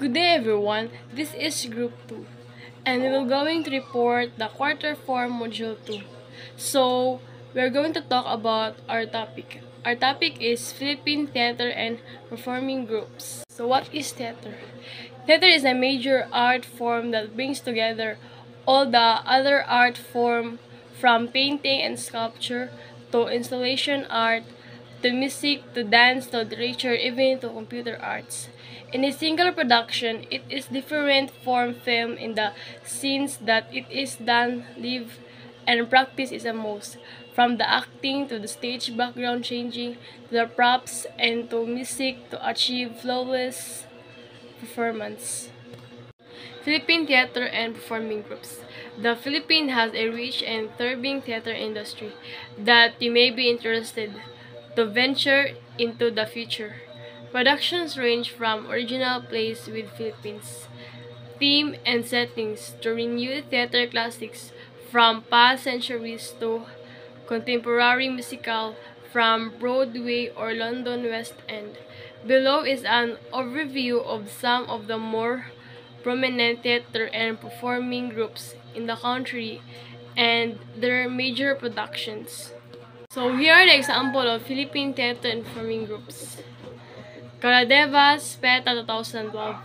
Good day everyone, this is Group 2 and we will going to report the Quarter 4 Module 2. So, we're going to talk about our topic. Our topic is Philippine Theater and Performing Groups. So what is theater? Theater is a major art form that brings together all the other art forms from painting and sculpture to installation art to music to dance to literature even to computer arts. In a single production, it is different from film in the sense that it is done live and practice is a most. From the acting to the stage background changing to the props and to music to achieve flawless performance. Philippine Theater and Performing Groups. The Philippines has a rich and thriving theater industry that you may be interested to venture into the future. Productions range from original plays with Philippines theme and settings to renewed theater classics from past centuries to contemporary musical from Broadway or London West End. Below is an overview of some of the more prominent theater and performing groups in the country and their major productions. So here are the example of Philippine theater and performing groups. Caradevas, PETA 2012.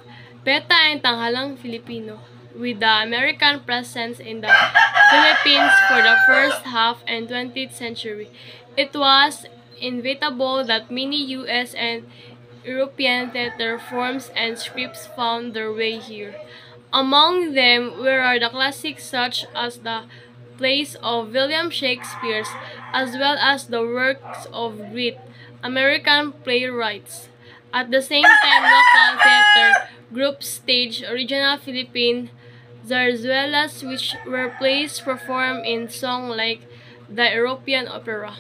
PETA ay tanghalang Filipino, with the American presence in the Philippines for the first half and 20th century. It was inevitable that many US and European theater forms and scripts found their way here. Among them were the classics such as the plays of William Shakespeare, as well as the works of great American playwrights. At the same time, local theater groups staged original Philippine zarzuelas, which were plays performed in song like the European opera.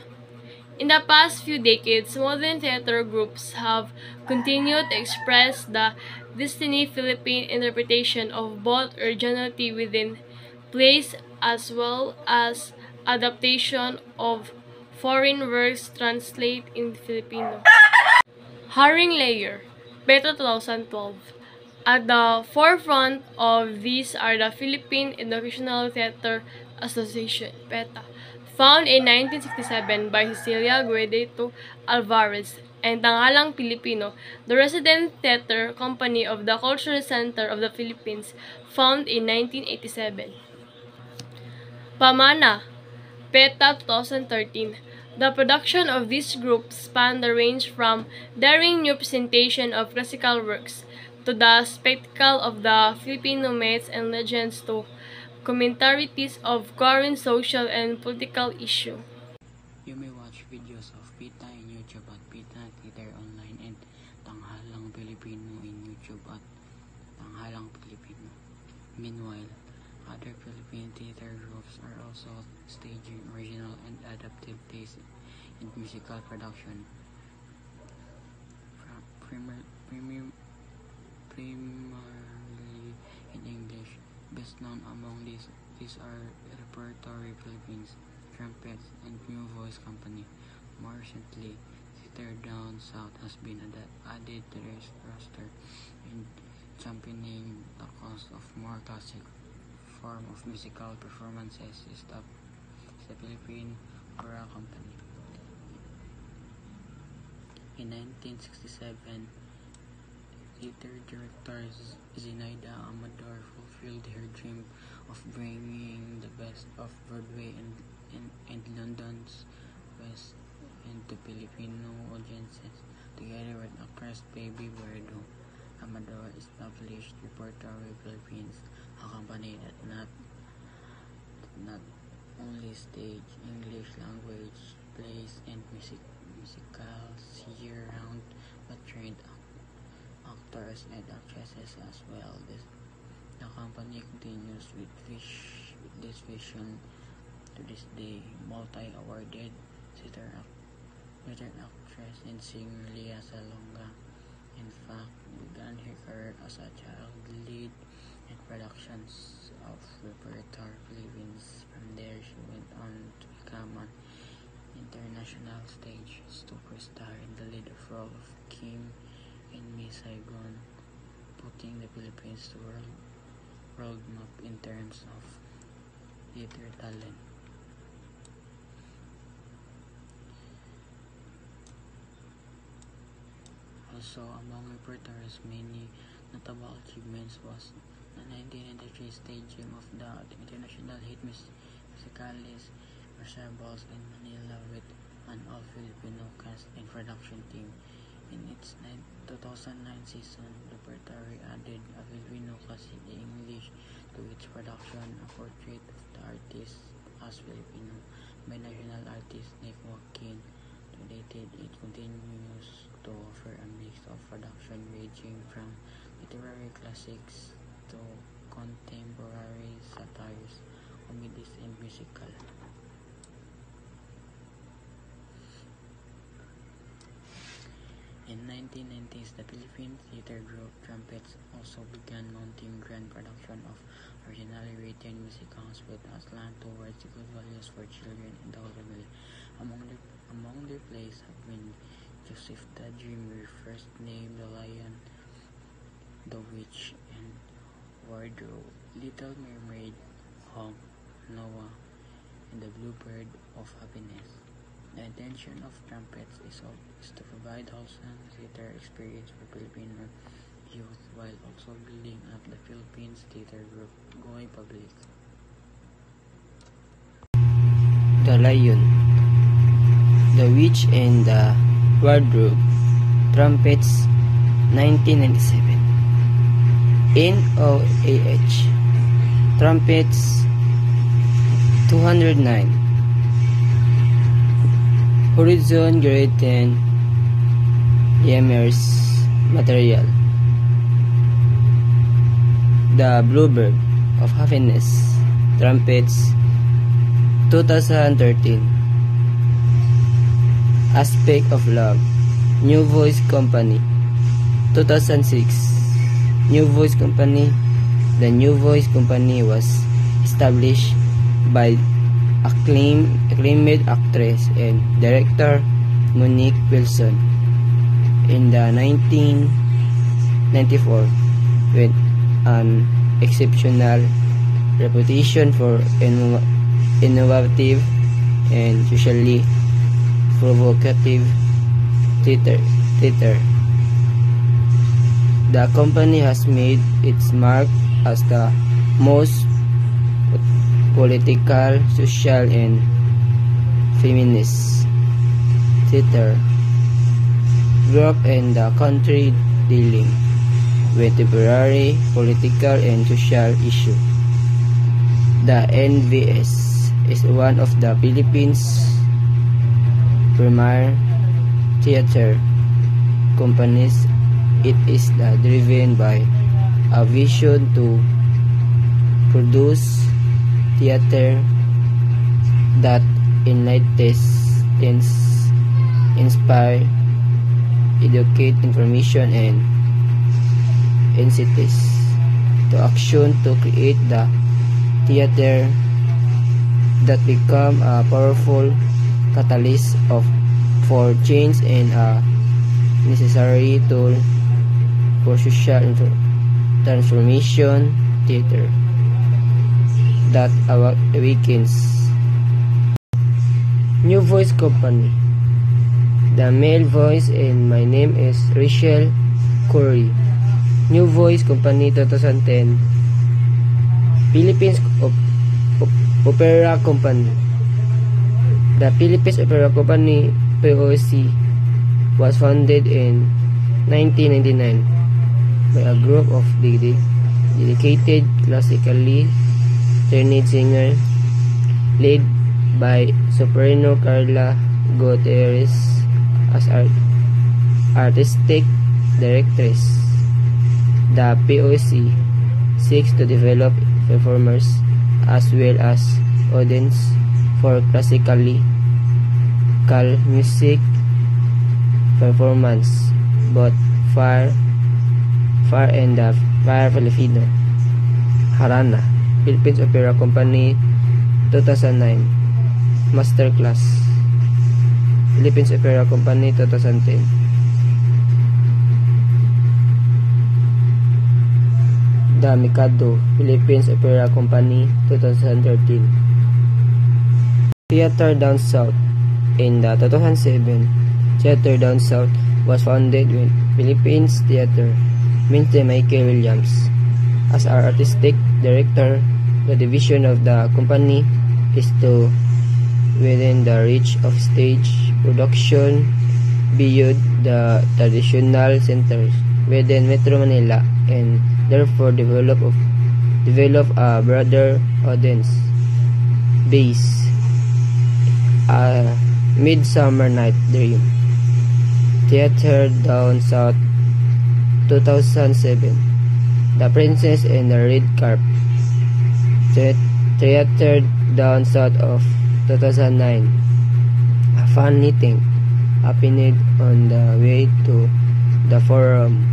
In the past few decades, modern theater groups have continued to express the distinct Philippine interpretation of both originality within plays as well as adaptation of foreign works translated in Filipino. Hiring Layer, PETA 2012. At the forefront of these are the Philippine Educational Theater Association, PETA, found in 1967 by Cecilia Guedeto Alvarez, and Tanghalang Pilipino, the resident theater company of the Cultural Center of the Philippines, found in 1987. Pamana, PETA 2013. The production of this group spanned the range from daring new presentation of classical works to the spectacle of the Filipino myths and legends to commentaries of current social and political issues. You may watch videos of PETA in YouTube at PETA Theater Online and Tanghalang Pilipino in YouTube at Tanghalang Pilipino. Meanwhile, other Philippine theater groups are also staging original and adaptive plays and musical production. Primarily in English. Best known among these are Repertory Philippines, Trumpets, and New Voice Company. More recently, Theater Down South has been added to their roster, and championing the cause of more classic form of musical performances is the Philippine Opera Company. In 1967, theater director Zinaida Amador fulfilled her dream of bringing the best of Broadway and London's West End to Filipino audiences. Together with actress Baby Buedo, Amador established Repertory Philippines, a company that not only stage English language plays and musicals year-round, but trained actors and actresses as well. The company continues with this vision to this day. Multi-awarded theater actress and singer Lea Salonga, in fact, began her career as a child lead in productions of Repertory Philippines. From there, she went on to become an international stage superstar in the lead role of Kim in Miss Saigon. putting the Philippines to world map in terms of theater talent. Also, among repertoire's many notable achievements was the 1993 staging of the international hit musicalis Marciables in Manila with an all-Filipino cast and production team. In its 2009 season, the repertoire added a Filipino classic in English to its production, a portrait of the artist as Filipino by national artist Nick Joaquin. To date, it continues to offer a mix of production ranging from literary classics to contemporary satires, comedies, and musical. In 1990s, the Philippine theater group Trumpets also began mounting grand production of originally written musicals with a slant towards the good values for children and the whole family. Among their plays have been Joseph the Dreamer, first named The Lion, The Witch, and Wardrobe, Little Mermaid, Honk, Noah, and The Bluebird of Happiness. The intention of Trumpets is to provide wholesome theater experience for Filipino youth while also building up the Philippines theater group going public. The Lion, The Witch, and the Wardrobe, Trumpets, 1997. NOAH, Trumpets, 209. Horizon Greten Yemers Material. The Bluebird of Happiness, Trumpets, 2013. Aspect of Love, New Voice Company, 2006. New Voice Company. The New Voice Company was established by acclaimed actress and director Monique Wilson in the 1994 with an exceptional reputation for innovative and socially provocative theater. The company has made its mark as the most political, social, and feminist theater group in the country dealing with contemporary political and social issues. The NVS is one of the Philippines' premier theater companies. It is driven by a vision to produce theater that enlightens, inspire, educate, information, and incites to action to create the theater that become a powerful catalyst for change and a necessary tool for social transformation. Theater that awakens. New Voice Company. The male voice, and my name is Rachel Corey. New Voice Company, 2010. Philippines Opera Company. The Philippines Opera Company, POC, was founded in 1999 by a group of dedicated classically trained singer led by soprano Carla Gutierrez as artistic directress. The POC seeks to develop performers as well as audience for classical music performance, both far and far Filipino. Harana, Philippines Opera Company, 2009. Masterclass, Philippines Opera Company, 2010. The Mikado, Philippines Opera Company, 2013. Theater Down South. In the 2007, Theater Down South was founded with Philippines Theater, Mr. Michael Williams. As our artistic director, the division of the company is to within the reach of stage production beyond the traditional centers within Metro Manila, and therefore develop a broader audience base. A Midsummer Night Dream. Theater Down South, 2007. The Princess and the Red Carp. Theater Down South of 2009. A Funny Thing happened on the way to the forum.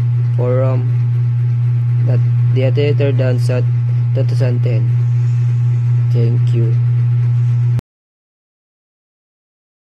The Theater Down South, 2010. Thank you.